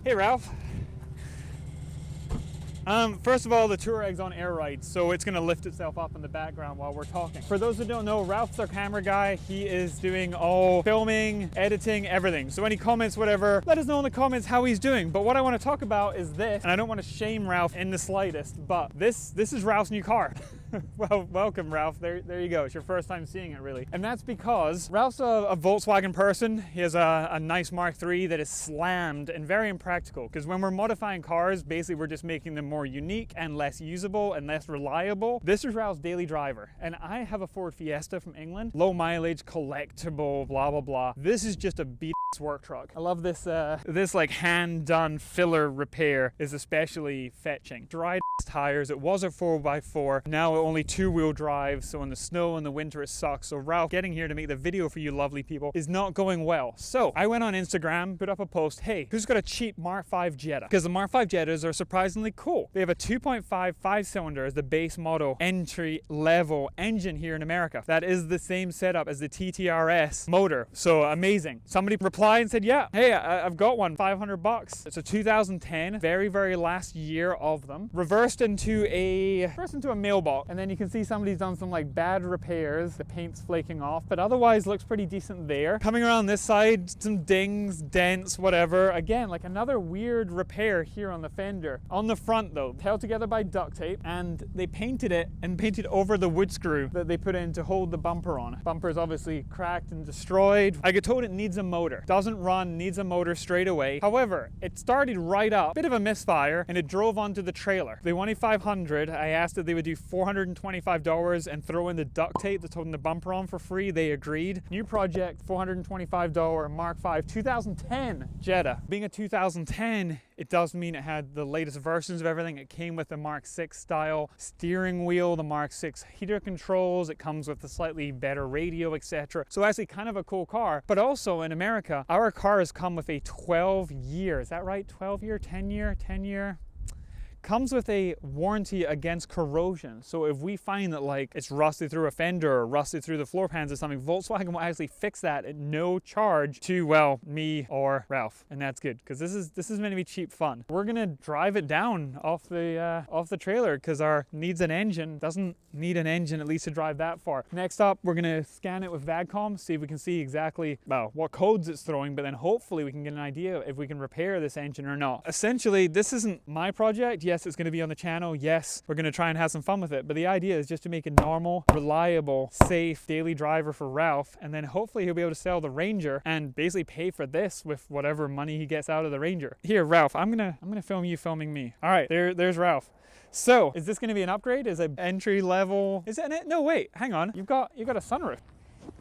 Hey Ralph. First of all, the Touareg's on air ride, so it's gonna lift itself up in the background while we're talking. For those who don't know, Ralph's our camera guy. He is doing all filming, editing, everything. So any comments, whatever, let us know in the comments how he's doing. But what I want to talk about is this, and I don't want to shame Ralph in the slightest, but this is Ralph's new car. Well, welcome Ralph, there you go. It's your first time seeing it really. And that's because Ralph's a Volkswagen person. He has a nice Mark III that is slammed and very impractical, because when we're modifying cars, basically we're just making them more unique and less usable and less reliable. This is Ralph's daily driver, and I have a Ford Fiesta from England, low mileage, collectible, blah blah blah. This is just a beat-ass work truck. I love this this like hand done filler repair is especially fetching. Dried tires. It was a 4x4, now only 2-wheel drive, so in the snow and the winter it sucks. So Ralph getting here to make the video for you lovely people is not going well. So I went on Instagram, put up a post, hey, who's got a cheap Mk5 Jetta? Because the Mk5 Jettas are surprisingly cool. They have a 2.5 5-cylinder as the base model entry level engine here in America. That is the same setup as the TTRS motor. So amazing. Somebody replied and said, yeah, hey, I've got one, 500 bucks. It's a 2010, very last year of them. Reversed into a mailbox, and then you can see somebody's done some like bad repairs. The paint's flaking off, but otherwise looks pretty decent there. Coming around this side, some dings, dents, whatever. Again, like another weird repair here on the fender. On the front though, held together by duct tape, and they painted it and painted over the wood screw that they put in to hold the bumper on. Bumper is obviously cracked and destroyed. I get told it needs a motor. Doesn't run, needs a motor straight away. However, it started right up, bit of a misfire, and it drove onto the trailer. They wanted $500. I asked if they would do $425 and throw in the duct tape that's holding the bumper on for free. They agreed. New project, $425 Mk5 2010 Jetta. Being a 2010, it does mean it had the latest versions of everything. It came with the Mark 6 style steering wheel, the Mark 6 heater controls. It comes with a slightly better radio, etc. So actually kind of a cool car. But also in America, our cars come with a 12-year, is that right? 12-year, 10-year? Comes with a warranty against corrosion. So if we find that like it's rusted through a fender or rusted through the floor pans or something, Volkswagen will actually fix that at no charge to, well, me or Ralph. And that's good, because this is meant to be cheap fun. We're gonna drive it down off the trailer, because our needs an engine. Doesn't need an engine at least to drive that far. Next up, we're gonna scan it with VADCOM, see if we can see exactly, well, what codes it's throwing, but then hopefully we can get an idea if we can repair this engine or not. Essentially, this isn't my project. Yes, it's going to be on the channel. Yes, we're going to try and have some fun with it. But the idea is just to make a normal, reliable, safe daily driver for Ralph. And then hopefully he'll be able to sell the Ranger and basically pay for this with whatever money he gets out of the Ranger. Here, Ralph, I'm gonna film you filming me. All right, there's Ralph. So, is this going to be an upgrade? Is it entry level? Is it? No, wait, hang on. You've got a sunroof.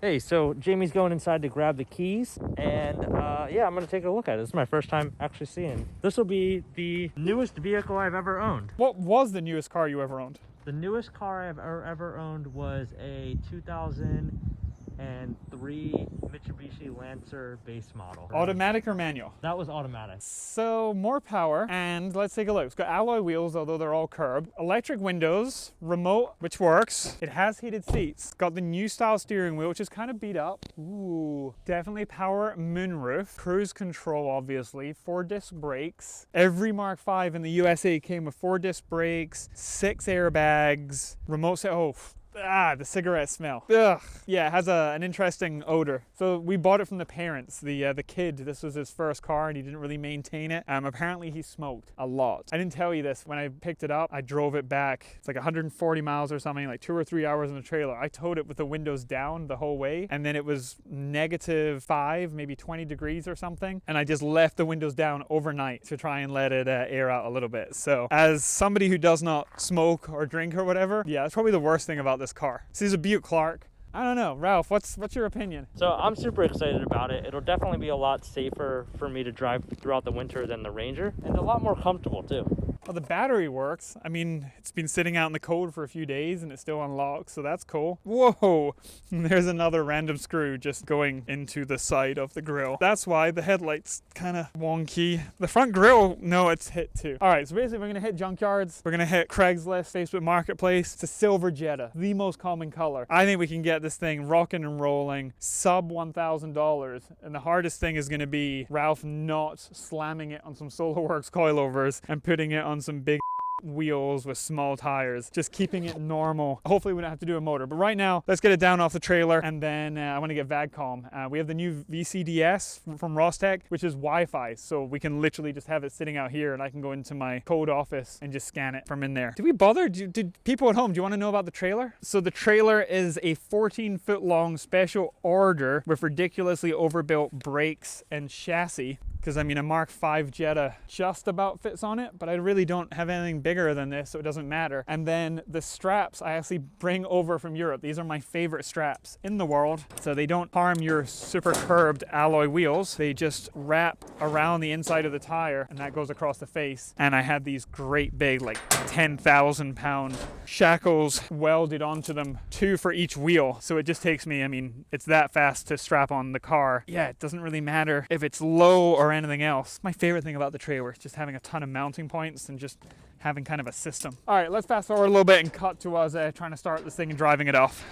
Hey, so Jamie's going inside to grab the keys, and yeah, I'm gonna take a look at it. This is my first time actually seeing. This will be the newest vehicle I've ever owned. What was the newest car you ever owned? The newest car I've ever owned was a 2003 Mitsubishi Lancer base model. Automatic or manual? That was automatic. So more power, and let's take a look. It's got alloy wheels, although they're all curb. Electric windows, remote, which works. It has heated seats. Got the new style steering wheel, which is kind of beat up. Ooh, definitely power moonroof. Cruise control, obviously. 4-disc brakes. Every Mark V in the USA came with 4-disc brakes, 6 airbags, remote set. Oh, the cigarette smell. Ugh. Yeah, it has an interesting odor. So we bought it from the parents. The kid, this was his first car and he didn't really maintain it. Apparently he smoked a lot. I didn't tell you this. When I picked it up, I drove it back. It's like 140 miles or something, like 2 or 3 hours in the trailer. I towed it with the windows down the whole way, and then it was -5, maybe 20 degrees or something. And I just left the windows down overnight to try and let it air out a little bit. So as somebody who does not smoke or drink or whatever, yeah, that's probably the worst thing about this car. This is a Buick Clark. I don't know, Ralph, what's your opinion? So I'm super excited about it. It'll definitely be a lot safer for me to drive throughout the winter than the Ranger, and a lot more comfortable too. Well, the battery works. I mean, it's been sitting out in the cold for a few days and it still unlocks, so that's cool. Whoa, there's another random screw just going into the side of the grill. That's why the headlight's kind of wonky. The front grill, no, it's hit too. All right, so basically we're gonna hit junkyards. We're gonna hit Craigslist, Facebook Marketplace. It's a silver Jetta, the most common color. I think we can get this thing rocking and rolling, sub $1,000. And the hardest thing is gonna be Ralph not slamming it on some Solo-Werks coilovers and putting it on some big wheels with small tires, just keeping it normal. Hopefully we don't have to do a motor, but right now let's get it down off the trailer, and then I want to get VAGCOM. We have the new VCDS from Rostec, which is Wi-Fi, so we can literally just have it sitting out here and I can go into my code office and just scan it from in there. Did we bother? Did people at home, do you want to know about the trailer? So the trailer is a 14-foot long special order with ridiculously overbuilt brakes and chassis, because I mean a Mk5 Jetta just about fits on it, but I really don't have anything bigger than this, so it doesn't matter. And then the straps I actually bring over from Europe. These are my favorite straps in the world, so they don't harm your super curbed alloy wheels. They just wrap around the inside of the tire and that goes across the face. And I had these great big, like 10,000 pound shackles welded onto them, 2 for each wheel. So it just takes me, I mean, it's that fast to strap on the car. Yeah, it doesn't really matter if it's low or anything else. My favorite thing about the trailer is just having a ton of mounting points and just having kind of a system. All right, let's fast forward a little bit and cut to us trying to start this thing and driving it off.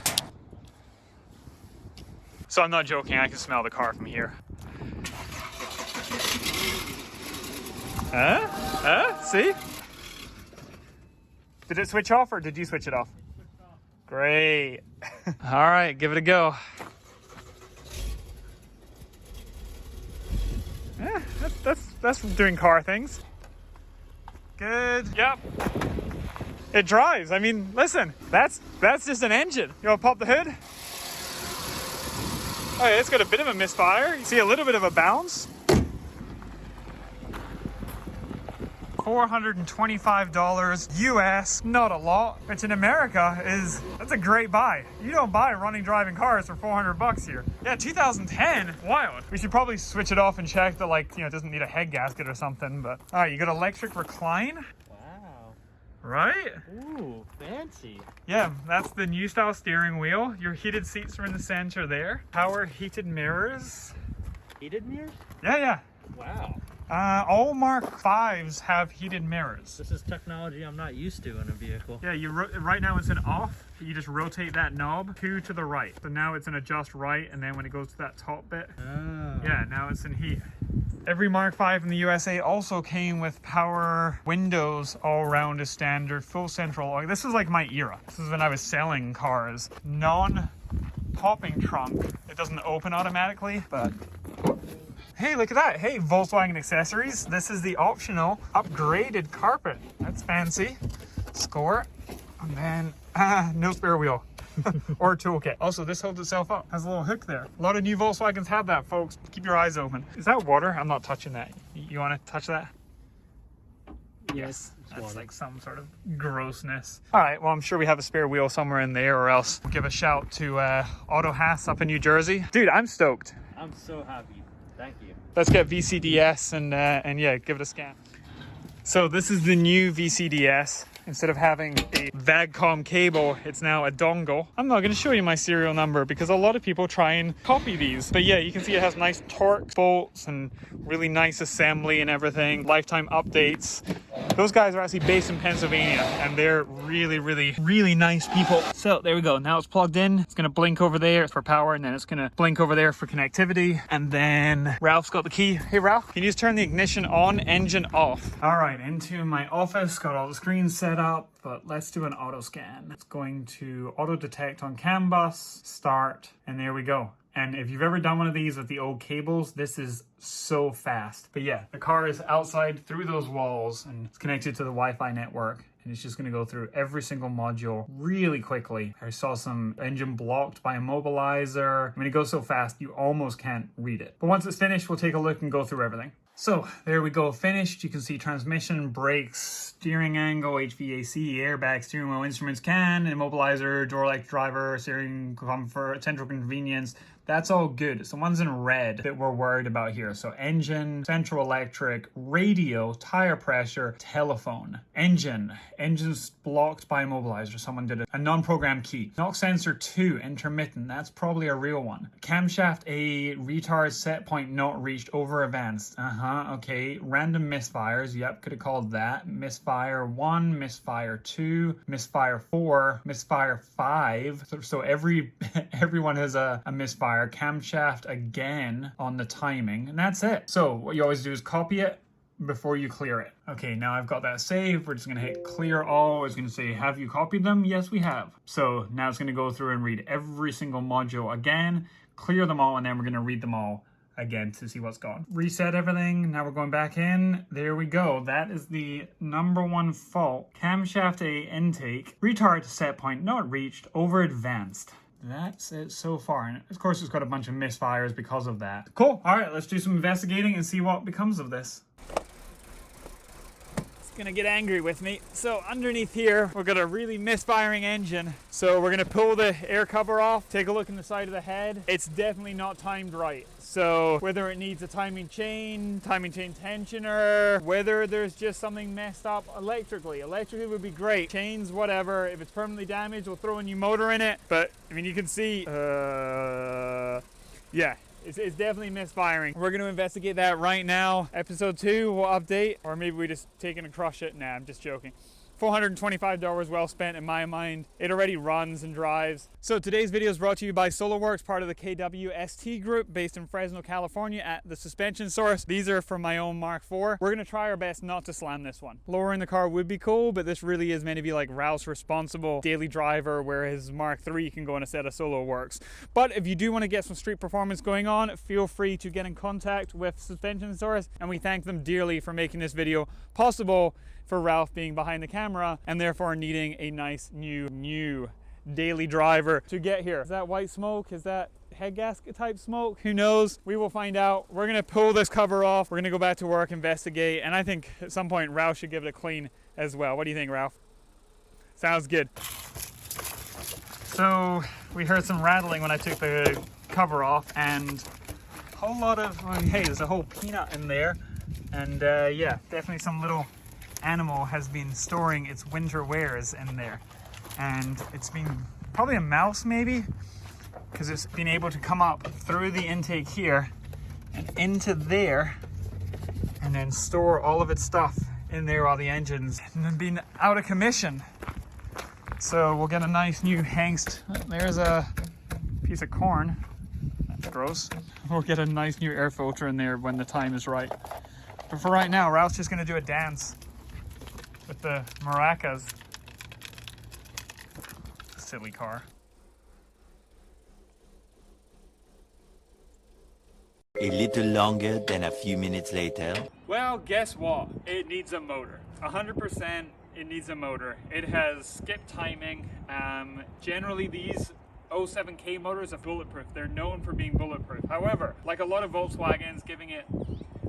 So I'm not joking, I can smell the car from here. See? Did it switch off or did you switch it off? Great. All right, give it a go. Yeah, that's doing car things. Good. Yep. It drives. I mean, listen, that's just an engine. You want to pop the hood? Oh yeah, it's got a bit of a misfire. You see a little bit of a bounce. $425 US, not a lot, which in America that's a great buy. You don't buy running driving cars for 400 bucks here. Yeah, 2010, wild. We should probably switch it off and check that, like, you know, it doesn't need a head gasket or something, but all right, you got electric recline. Wow. Right? Ooh, fancy. Yeah, that's the new style steering wheel. Your heated seats are in the center there. Power heated mirrors. Heated mirrors? Yeah. Wow. All Mk5s have heated mirrors. This is technology I'm not used to in a vehicle. Yeah, right now it's in off. You just rotate that knob 2 to the right. So now it's in adjust right, and then when it goes to that top bit, yeah, now it's in heat. Every Mk5 in the USA also came with power windows all around as standard, full central locking. This is like my era. This is when I was selling cars. Non-popping trunk. It doesn't open automatically, but hey, look at that. Hey, Volkswagen accessories. This is the optional upgraded carpet. That's fancy. Score. And then, no spare wheel. Or toolkit. Also, this holds itself up. Has a little hook there. A lot of new Volkswagens have that, folks. Keep your eyes open. Is that water? I'm not touching that. You want to touch that? Yes. That's water. Like some sort of grossness. All right, well, I'm sure we have a spare wheel somewhere in there, or else we'll give a shout to Auto Haas up in New Jersey. Dude, I'm stoked. I'm so happy. Thank you. Let's get VCDS and yeah, give it a scan. So this is the new VCDS. Instead of having a VAGCOM cable, it's now a dongle. I'm not going to show you my serial number because a lot of people try and copy these. But yeah, you can see it has nice torque bolts and really nice assembly and everything. Lifetime updates. Those guys are actually based in Pennsylvania and they're really nice people. So there we go. Now it's plugged in. It's going to blink over there for power, and then it's going to blink over there for connectivity. And then Ralph's got the key. Hey Ralph, can you just turn the ignition on, engine off? All right, into my office. Got all the screens set up, but let's do an auto scan. It's going to auto detect on CAN bus, start, and there we go. And if you've ever done one of these with the old cables, this is so fast. But yeah, the car is outside through those walls and it's connected to the Wi-Fi network. And it's just going to go through every single module really quickly. I saw some engine blocked by immobilizer. I mean, it goes so fast, you almost can't read it. But once it's finished, we'll take a look and go through everything. So there we go, finished. You can see transmission, brakes, steering angle, HVAC, airbag, steering wheel, instruments, CAN, immobilizer, door light driver, steering comfort, central convenience, That's all good. It's the ones in red that we're worried about here. So engine, central electric, radio, tire pressure, telephone. Engine's blocked by immobilizer. Someone did a non-programmed key. Knock sensor 2, intermittent. That's probably a real one. Camshaft A, retard set point not reached, over advanced. Okay. Random misfires. Yep, could have called that. Misfire 1, misfire 2, misfire 4, misfire 5. So everyone has a misfire. Camshaft again on the timing, and that's it. So what you always do is copy it before you clear it. Okay, now I've got that saved. We're just gonna hit clear all. It's gonna say, have you copied them? Yes, we have. So now it's gonna go through and read every single module again, clear them all, and then we're gonna read them all again to see what's gone. Reset everything. Now we're going back in. There we go. That is the number one fault. Camshaft A intake, retard set point not reached, over advanced. That's it so far, and of course it's got a bunch of misfires because of that. Cool. All right, let's do some investigating and see what becomes of this. It's gonna get angry with me. So underneath here, we've got a really misfiring engine. So we're gonna pull the air cover off, take a look in the side of the head. It's definitely not timed right. So whether it needs a timing chain tensioner, whether there's just something messed up electrically would be great. Chains, whatever. If it's permanently damaged, we'll throw a new motor in it. But I mean, you can see, yeah, it's definitely misfiring. We're going to investigate that right now. Episode 2 will update, or maybe we just take it and crush it. Nah, I'm just joking. $425 well spent in my mind. It already runs and drives. So today's video is brought to you by Solo-Werks, part of the KWST group based in Fresno, California at the suspension source. These are from my own Mark IV. We're gonna try our best not to slam this one. Lowering the car would be cool, but this really is meant to be like Ralph's responsible daily driver, where his Mark III can go in a set of Solo-Werks. But if you do want to get some street performance going on, feel free to get in contact with Suspension Source, and we thank them dearly for making this video possible, for Ralph being behind the camera and therefore needing a nice new daily driver to get here. Is that white smoke? Is that head gasket type smoke? Who knows? We will find out. We're gonna pull this cover off. We're gonna go back to work, investigate, and I think at some point Ralph should give it a clean as well. What do you think, Ralph? Sounds good. So we heard some rattling when I took the cover off, and a whole lot of, hey, there's a whole peanut in there, and yeah, definitely some little animal has been storing its winter wares in there, and it's been probably a mouse maybe, because it's been able to come up through the intake here and into there and then store all of its stuff in there while the engine's been out of commission. So we'll get a nice new hangst. There's a piece of corn. That's gross. We'll get a nice new air filter in there when the time is right. But for right now, Ralph's just gonna do a dance with the maracas. Silly car. A little longer than a few minutes later. Well, guess what? It needs a motor. 100% it needs a motor. It has skip timing. Generally these 07K motors are bulletproof. They're known for being bulletproof. However, like a lot of Volkswagens,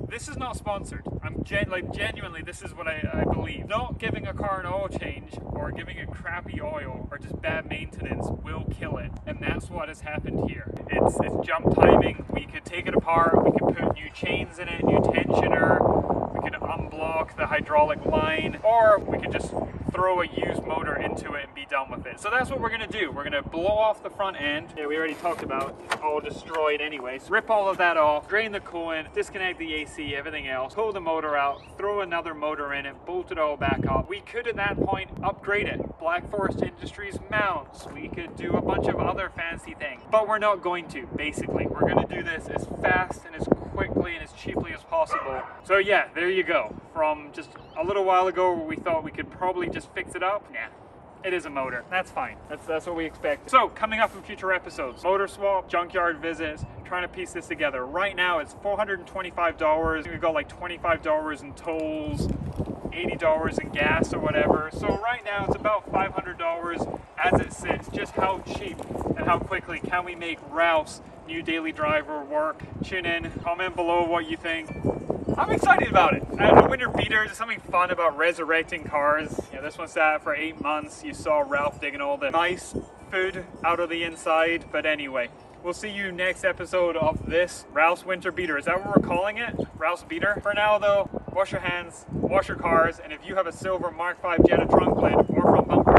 this is not sponsored. I'm genuinely, this is what I believe. Not giving a car an oil change or giving it crappy oil or just bad maintenance will kill it. And that's what has happened here. It's jump timing. We could take it apart. We could put new chains in it, new tensioner. We could unblock the hydraulic line, or we could just throw a used motor into it and be done with it. So that's what we're gonna do. We're gonna blow off the front end. Yeah, we already talked about all destroyed anyways. Rip all of that off, drain the coolant, disconnect the AC, everything else, pull the motor out, throw another motor in it, bolt it all back up. We could at that point upgrade it. Black Forest Industries mounts. We could do a bunch of other fancy things, but we're not going to, basically. We're gonna do this as fast and as quickly and as cheaply as possible. So yeah, there you go. From just a little while ago where we thought we could probably just fix it up, nah. It is a motor. That's fine. That's what we expect. So coming up in future episodes, motor swap, junkyard visits, trying to piece this together. Right now it's $425. We've got like $25 in tolls, $80 in gas or whatever. So right now it's about $500 as it sits. Just how cheap and how quickly can we make Ralph's new daily driver work? Tune in, comment below what you think. I'm excited about it. The winter beater, there's something fun about resurrecting cars. You know, this one sat for 8 months. You saw Ralph digging all the nice food out of the inside. But anyway, We'll see you next episode of this Ralph's Winter Beater. Is that what we're calling it? Ralph's Beater? For now though, wash your hands, wash your cars, and if you have a silver Mk5 Jetta trunk lid or from Bumper